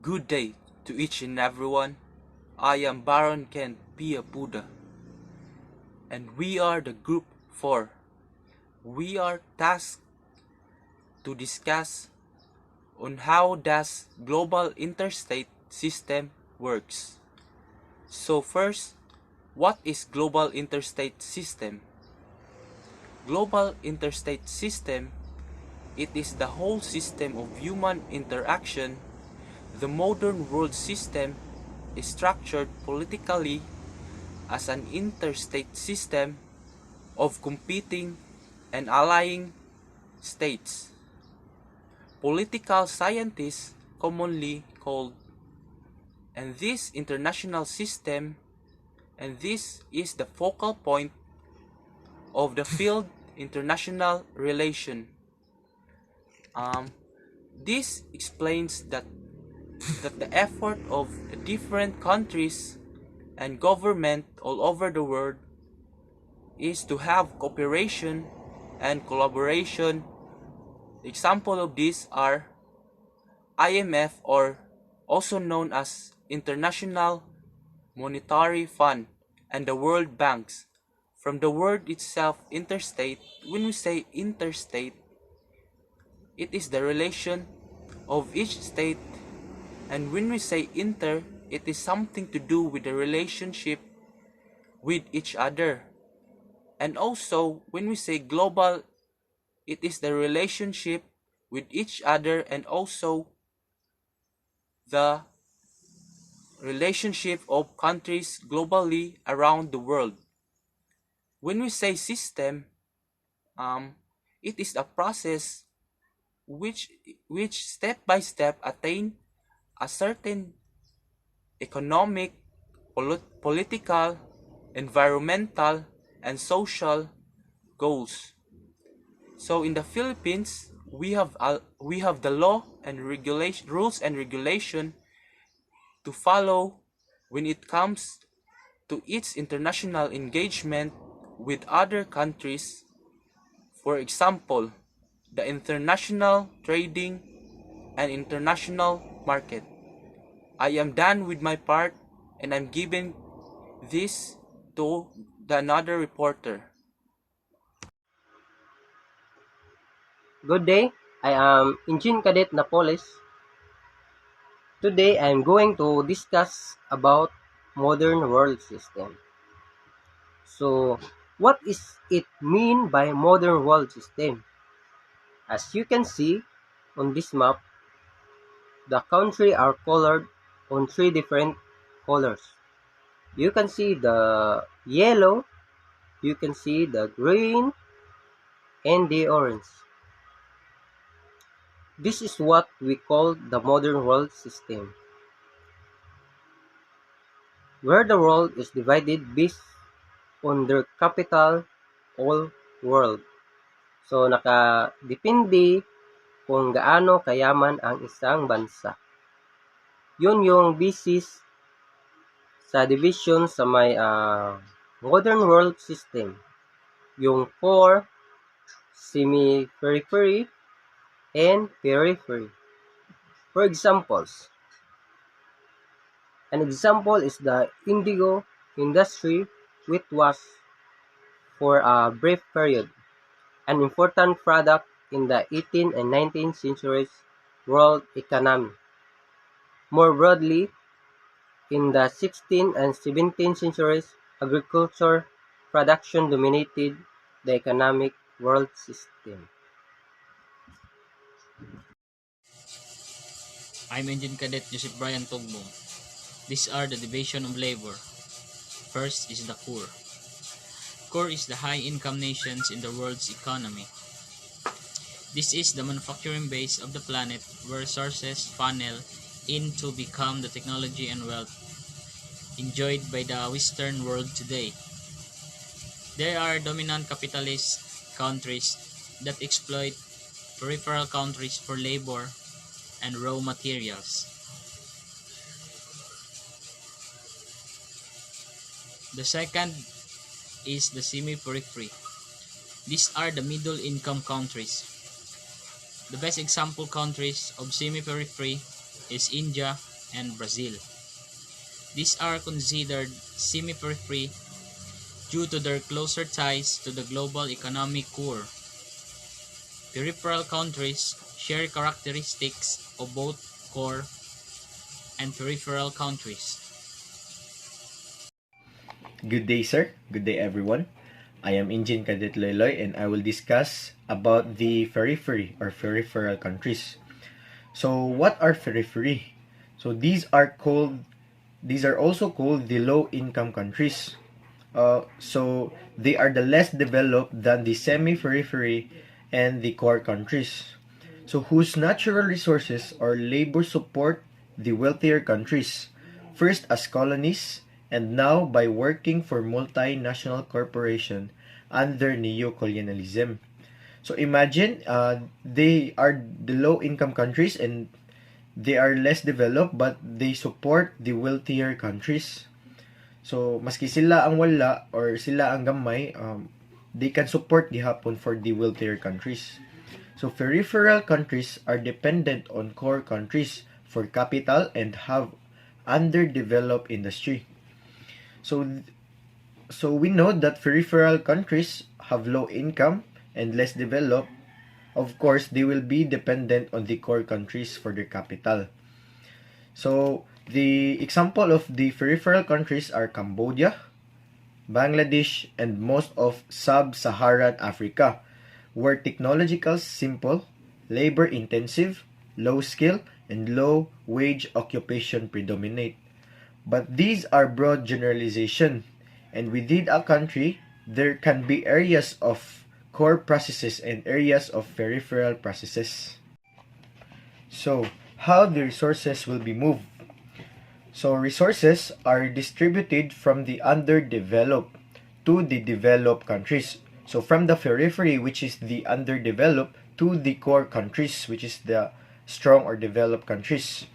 Good day to each and everyone. I am Baron Kent Pia Buddha, and we are the Group 4. We are tasked to discuss on how does global interstate system works. So first, what is global interstate system? Global interstate system, it is the whole system of human interaction. The modern world system is structured politically as an interstate system of competing and allying states. Political scientists commonly called, and this international system, and this is the focal point of the field international relation. This explains that the effort of the different countries and government all over the world is to have cooperation and collaboration. Example of these are IMF, or also known as International Monetary Fund, and the World Banks. From the word itself, interstate, when we say interstate, it is the relation of each state, and when we say inter, it is something to do with the relationship with each other. And also, when we say global, it is the relationship with each other and also the relationship of countries globally around the world. When we say system, it is a process which step by step attain a certain economic, political, environmental, and social goals. So in the Philippines, we have the law and regulation, rules and regulation to follow when it comes to its international engagement with other countries. For example, the international trading and international market. I am done with my part, and I'm giving this to another reporter. Good day, I am Engine Cadet Napoles. Today I am going to discuss about modern world system. So, what is it mean by modern world system? As you can see on this map, the country are colored on three different colors. You can see the yellow, you can see the green, and the orange. This is what we call the modern world system, where the world is divided based on their capital all world. So nakadepende kung gaano kayaman ang isang bansa. Yun yung basis sa division sa may modern world system. Yung core, semi-periphery, and periphery. For examples, an example is the indigo industry, which was for a brief period an important product in the 18th and 19th centuries world economy. More broadly, in the 16th and 17th centuries, agriculture production dominated the economic world system. I'm Engine Cadet Joseph Brian Tugbong. These are the division of labor. First is the core. Core is the high-income nations in the world's economy. This is the manufacturing base of the planet where resources funnel in to become the technology and wealth enjoyed by the Western world today. There are dominant capitalist countries that exploit peripheral countries for labor and raw materials. The second is the semi-periphery. These are the middle-income countries. The best example countries of semi-periphery is India, and Brazil. These are considered semi-periphery due to their closer ties to the global economic core. Peripheral countries share characteristics of both core and peripheral countries. Good day, sir. Good day, everyone. I am Engine Cadet Loyloy, and I will discuss about the periphery or peripheral countries. So, what are periphery? So, these are also called the low-income countries. So, they are the less developed than the semi-periphery and the core countries. So, whose natural resources or labor support the wealthier countries, first as colonies, and now by working for multinational corporation under neo-colonialism. So imagine they are the low-income countries and they are less developed but they support the wealthier countries. So maski sila ang wala or sila ang gamay, they can support gihapon for the wealthier countries. So peripheral countries are dependent on core countries for capital and have underdeveloped industry. So we know that peripheral countries have low income and less developed. Of course, they will be dependent on the core countries for their capital. So the example of the peripheral countries are Cambodia, Bangladesh, and most of sub-Saharan Africa, where technological simple, labor intensive, low skill, and low wage occupation predominate. But these are broad generalization, and within a country, there can be areas of core processes and areas of peripheral processes. So, how the resources will be moved? So, resources are distributed from the underdeveloped to the developed countries. So, from the periphery, which is the underdeveloped, to the core countries, which is the strong or developed countries.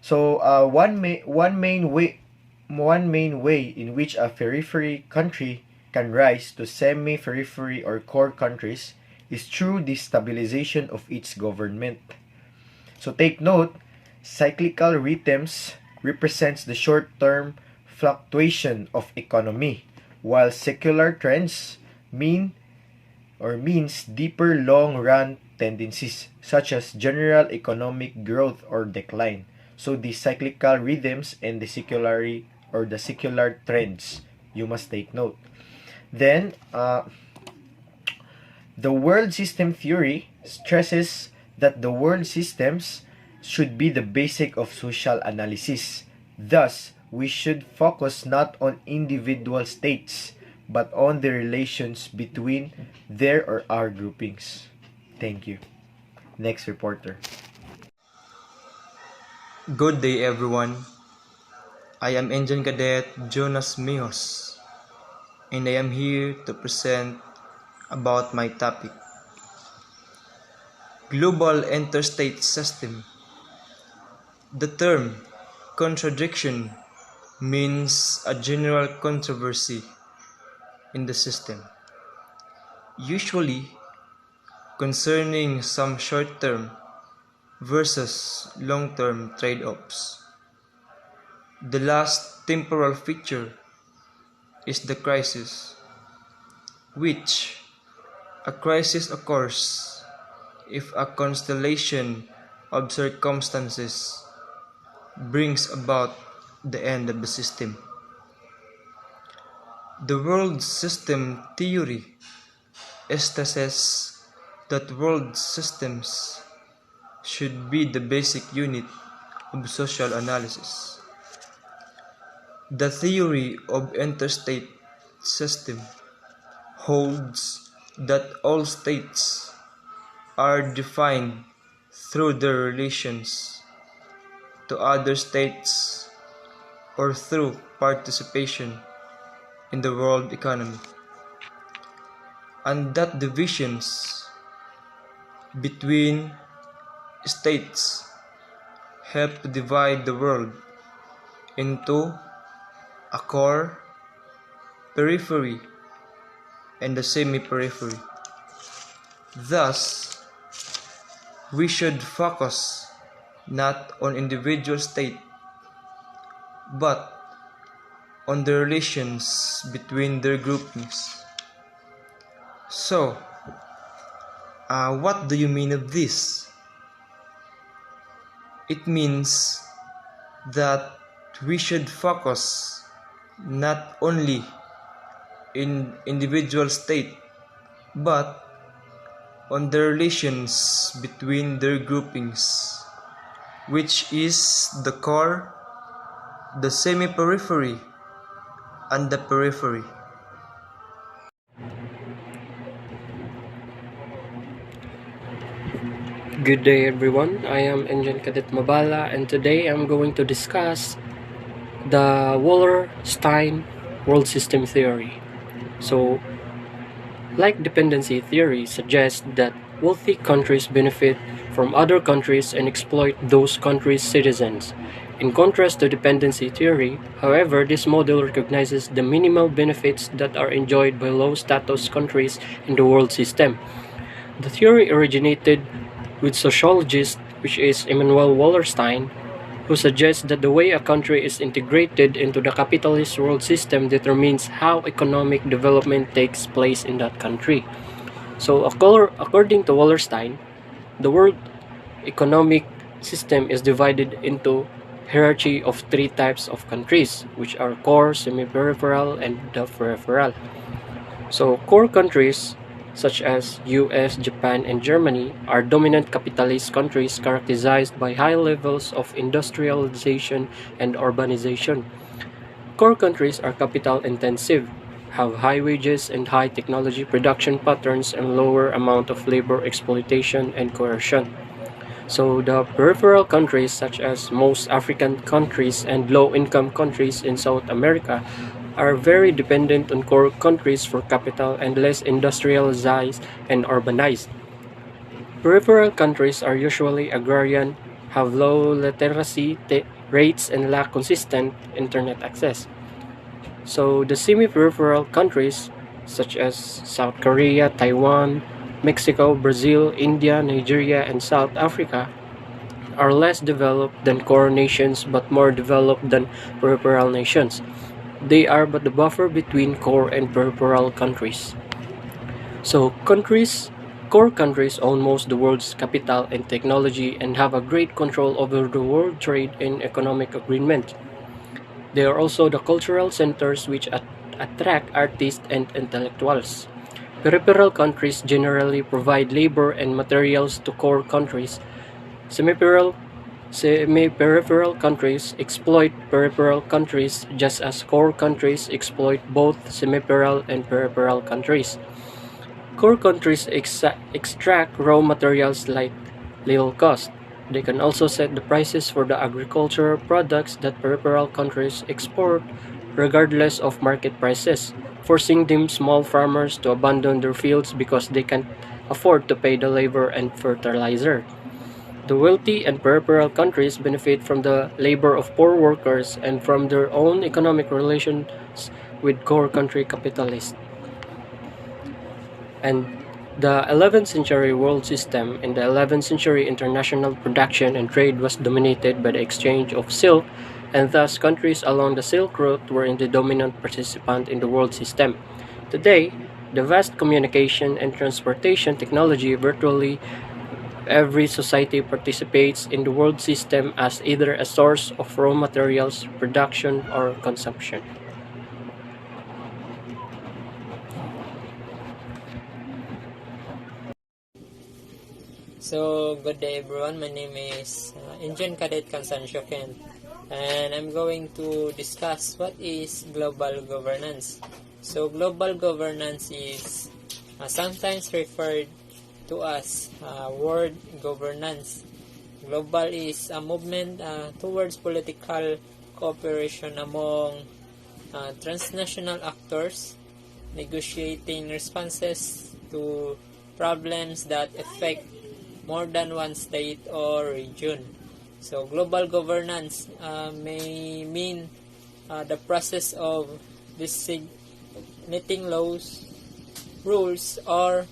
So one main way in which a periphery country can rise to semi-periphery or core countries is through the stabilization of its government. So take note, cyclical rhythms represents the short-term fluctuation of economy, while secular trends means deeper long-run tendencies such as general economic growth or decline. So the cyclical rhythms and the secular trends, you must take note. Then, the world system theory stresses that the world systems should be the basic of social analysis. Thus, we should focus not on individual states, but on the relations between their or our groupings. Thank you. Next reporter. Good day, everyone. I am Engine Cadet Jonas Mijos, and I am here to present about my topic, Global Interstate System. The term contradiction means a general controversy in the system, usually concerning some short-term versus long-term trade-offs. The last temporal feature is the crisis, which a crisis occurs if a constellation of circumstances brings about the end of the system. The world system theory stresses that world systems should be the basic unit of social analysis. The theory of interstate system holds that all states are defined through their relations to other states or through participation in the world economy, and that divisions between states help to divide the world into a core, periphery, and a semi-periphery. Thus, we should focus not on individual state but on the relations between their groupings. So, what do you mean of this? It means that we should focus not only in individual state, but on the relations between their groupings, which is the core, the semi-periphery, and the periphery. Good day everyone, I am Engine Cadet Mabala and today I'm going to discuss the Wallerstein world system theory. So, like dependency theory suggests that wealthy countries benefit from other countries and exploit those countries' citizens. In contrast to dependency theory, however, this model recognizes the minimal benefits that are enjoyed by low-status countries in the world system. The theory originated with sociologist, which is Immanuel Wallerstein, who suggests that the way a country is integrated into the capitalist world system determines how economic development takes place in that country. So, according to Wallerstein, the world economic system is divided into hierarchy of three types of countries, which are core, semi-peripheral, and the peripheral. So, core countries such as US, Japan, and Germany are dominant capitalist countries characterized by high levels of industrialization and urbanization. Core countries are capital intensive, have high wages and high technology production patterns and lower amount of labor exploitation and coercion. So the peripheral countries such as most African countries and low-income countries in South America are very dependent on core countries for capital and less industrialized and urbanized. Peripheral countries are usually agrarian, have low literacy rates and lack consistent internet access. So the semi-peripheral countries such as South Korea, Taiwan, Mexico, Brazil, India, Nigeria, and South Africa are less developed than core nations but more developed than peripheral nations. They are but the buffer between core and peripheral countries. So core countries own most of the world's capital and technology and have a great control over the world trade and economic agreement. They are also the cultural centers which attract artists and intellectuals. Peripheral countries generally provide labor and materials to core countries. Semi-peripheral countries exploit peripheral countries just as core countries exploit both semi-peripheral and peripheral countries. Core countries extract raw materials like little cost. They can also set the prices for the agricultural products that peripheral countries export regardless of market prices, forcing them small farmers to abandon their fields because they can't afford to pay the labor and fertilizer. The wealthy and peripheral countries benefit from the labor of poor workers and from their own economic relations with core country capitalists. And the 11th century world system in the 11th century international production and trade was dominated by the exchange of silk, and thus countries along the Silk Route were the dominant participant in the world system. Today, the vast communication and transportation technology virtually every society participates in the world system as either a source of raw materials, production, or consumption. So, good day everyone. My name is Engine Cadet Constancio Ken, and I'm going to discuss what is global governance. So, global governance is sometimes referred to as world governance. Global is a movement towards political cooperation among transnational actors, negotiating responses to problems that affect more than one state or region. So global governance may mean the process of designating laws, rules, or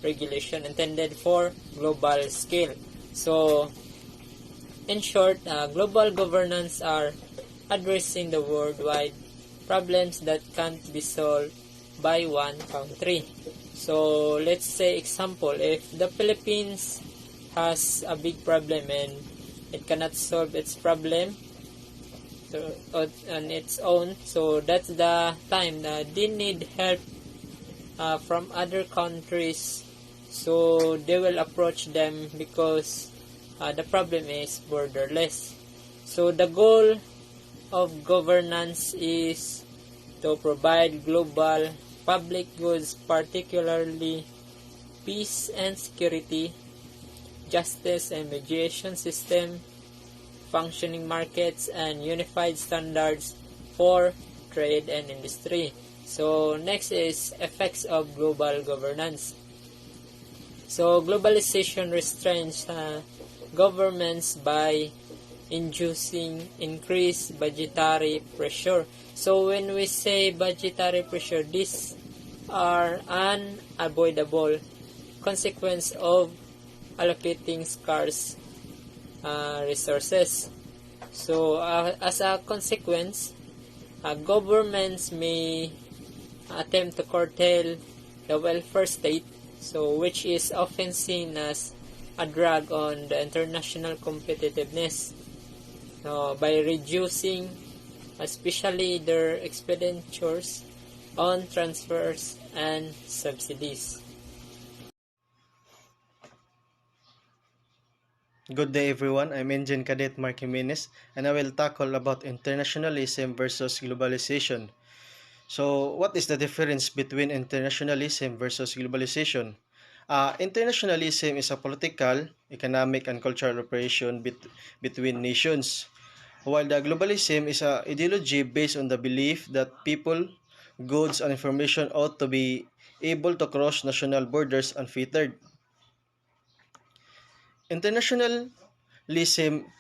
regulation intended for global scale. So in short, global governance are addressing the worldwide problems that can't be solved by one country. So let's say example, if the Philippines has a big problem and it cannot solve its problem on its own, so that's the time that they need help from other countries, so they will approach them because the problem is borderless. So the goal of governance is to provide global public goods, particularly peace and security, justice and mediation system, functioning markets, and unified standards for trade and industry. So next is effects of global governance. So globalization restrains governments by inducing increased budgetary pressure. So when we say budgetary pressure, these are unavoidable consequence of allocating scarce resources. So as a consequence, governments may attempt to curtail the welfare state, so which is often seen as a drag on the international competitiveness, by reducing especially their expenditures on transfers and subsidies. Good day everyone, I'm Engine Cadet Mark Jimenez and I will tackle about internationalism versus globalization. So, what is the difference between internationalism versus globalization? Internationalism is a political, economic, and cultural operation between nations, while the globalism is a ideology based on the belief that people, goods, and information ought to be able to cross national borders unfettered. Internationalism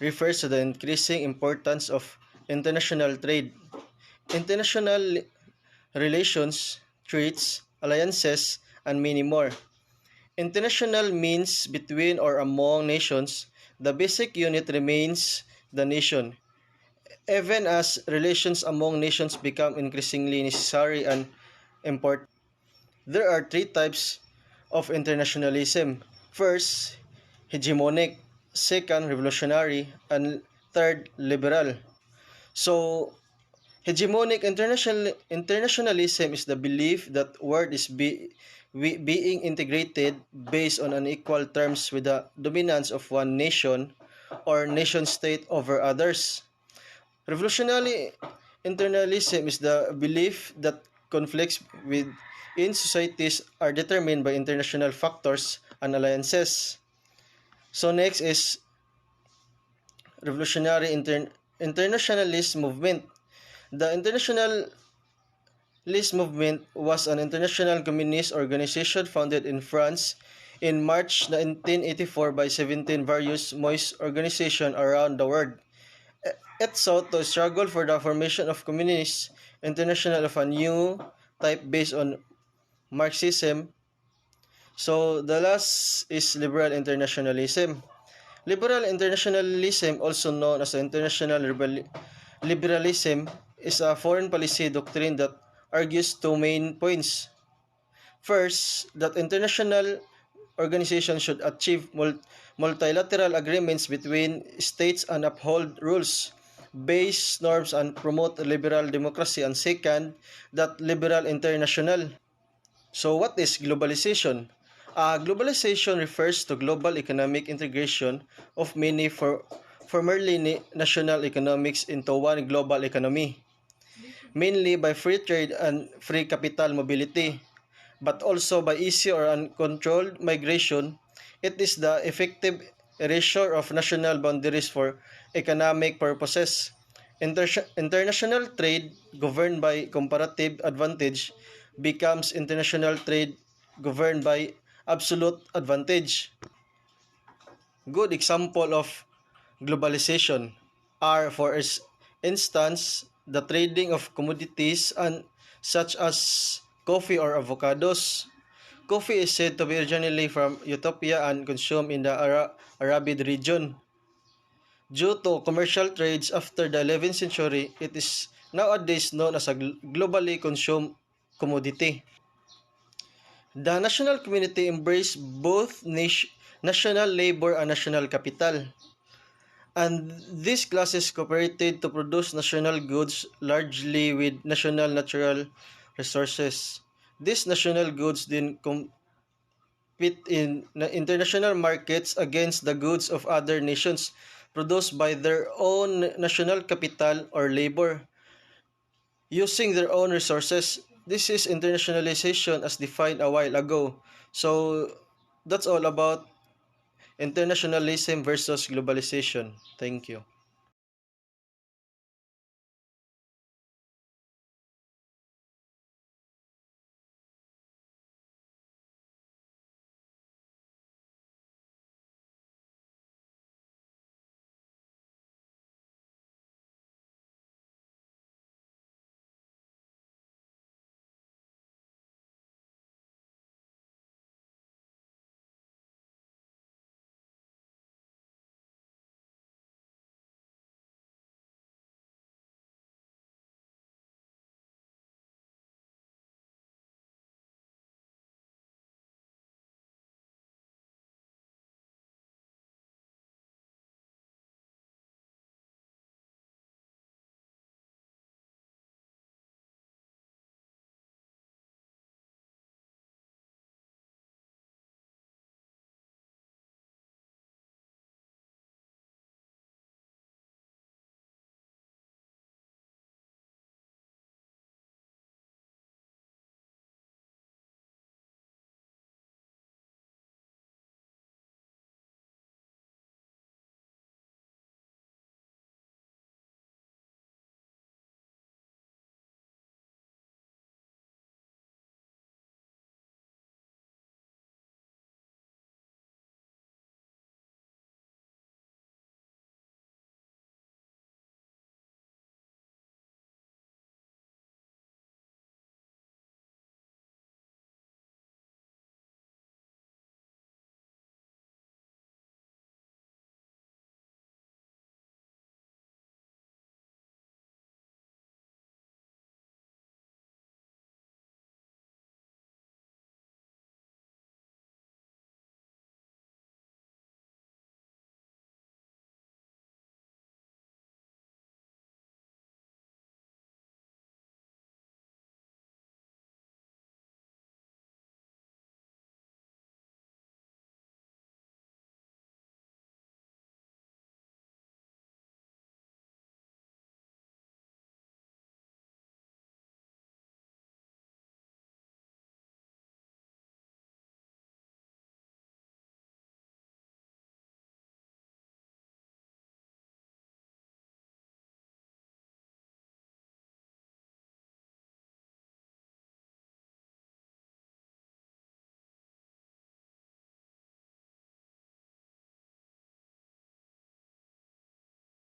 refers to the increasing importance of international trade, international relations, treaties, alliances, and many more. International means between or among nations. The basic unit remains the nation, even as relations among nations become increasingly necessary and important. There are three types of internationalism. First, hegemonic. Second, revolutionary. And third, liberal. So, hegemonic internationalism is the belief that world is being integrated based on unequal terms with the dominance of one nation or nation state over others. Revolutionary internationalism is the belief that conflicts within societies are determined by international factors and alliances. So next is internationalist movement. The internationalist movement was an international communist organization founded in France in March 1984 by 17 various Moist organizations around the world. It sought to struggle for the formation of communist international of a new type based on Marxism. So the last is liberal internationalism. Liberal internationalism, also known as international liberalism, is a foreign policy doctrine that argues two main points. First, that international organizations should achieve multilateral agreements between states and uphold rules-based norms and promote liberal democracy. And second, that liberal international. So what is globalization? Globalization refers to global economic integration of many formerly national economics into one global economy, mainly by free trade and free capital mobility, but also by easy or uncontrolled migration. It is the effective erasure of national boundaries for economic purposes. International trade governed by comparative advantage becomes international trade governed by absolute advantage. Good example of globalization are, for instance, the trading of commodities and such as coffee or avocados. Coffee is said to be originally from Ethiopia and consumed in the Arid region. Due to commercial trades after the 11th century, it is nowadays known as a globally consumed commodity. The national community embraced both national labor and national capital, and these classes cooperated to produce national goods largely with national natural resources. These national goods then compete in international markets against the goods of other nations produced by their own national capital or labor using their own resources. This is internationalization as defined a while ago. So that's all about internationalism versus globalization. Thank you.